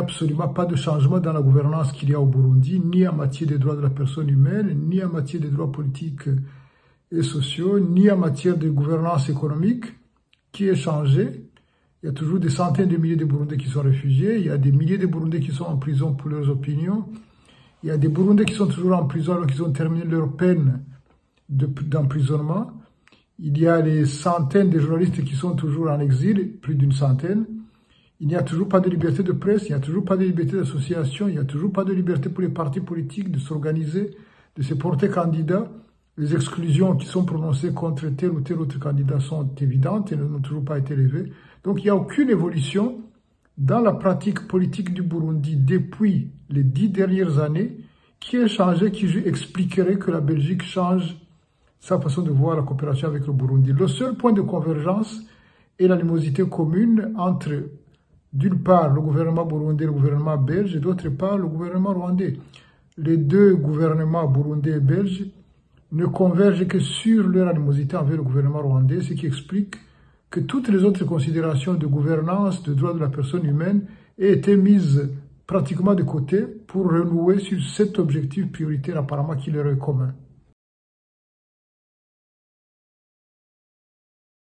absolument pas de changement dans la gouvernance qu'il y a au Burundi, ni en matière des droits de la personne humaine, ni en matière des droits politiques et sociaux, ni en matière de gouvernance économique qui est changée. Il y a toujours des centaines de milliers de Burundais qui sont réfugiés, il y a des milliers de Burundais qui sont en prison pour leurs opinions, il y a des Burundais qui sont toujours en prison alors qu'ils ont terminé leur peine d'emprisonnement. Il y a des centaines de journalistes qui sont toujours en exil, plus d'une centaine. Il n'y a toujours pas de liberté de presse, il n'y a toujours pas de liberté d'association, il n'y a toujours pas de liberté pour les partis politiques de s'organiser, de se porter candidat. Les exclusions qui sont prononcées contre tel ou tel autre candidat sont évidentes et n'ont toujours pas été levées. Donc il n'y a aucune évolution dans la pratique politique du Burundi depuis les 10 dernières années qui ait changé, qui expliquerait que la Belgique change sa façon de voir la coopération avec le Burundi. Le seul point de convergence est l'animosité commune entre, d'une part, le gouvernement burundais et le gouvernement belge, et d'autre part, le gouvernement rwandais. Les deux gouvernements burundais et belges ne convergent que sur leur animosité envers le gouvernement rwandais, ce qui explique que toutes les autres considérations de gouvernance, de droits de la personne humaine aient été mises pratiquement de côté pour renouer sur cet objectif prioritaire apparemment qui leur est commun.